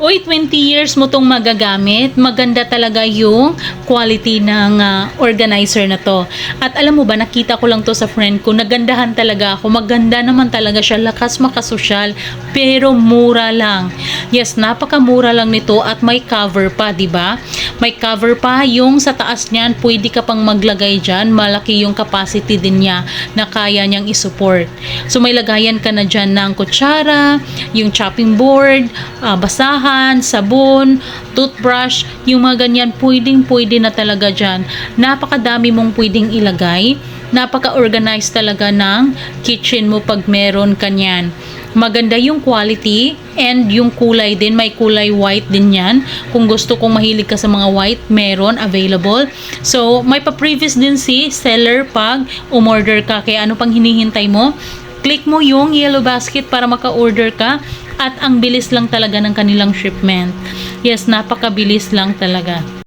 Uy, 20 years mo tong magagamit. Maganda talaga yung quality ng organizer na to. At alam mo ba, nakita ko lang to sa friend ko. Nagandahan talaga ako. Maganda naman talaga siya. Lakas makasosyal. Pero mura lang. Yes, napakamura lang nito at may cover pa, di ba? May cover pa. Yung sa taas niyan, pwede ka pang maglagay dyan. Malaki yung capacity din niya na kaya niyang isupport. So may lagayan ka na dyan ng kutsara, yung chopping board, basahan, sabon, toothbrush, yung mga ganyan, pwedeng-pwede na talaga dyan. Napakadami mong pwedeng ilagay. Napaka-organized talaga ng kitchen mo pag meron kanyan. Maganda yung quality and yung kulay din. May kulay white din yan. Kung gusto kong mahilig ka sa mga white, meron available. So, may pa-previous din si seller pag umorder ka. Kaya ano pang hinihintay mo? Click mo yung yellow basket para maka-order ka. At ang bilis lang talaga ng kanilang shipment. Yes, napakabilis lang talaga.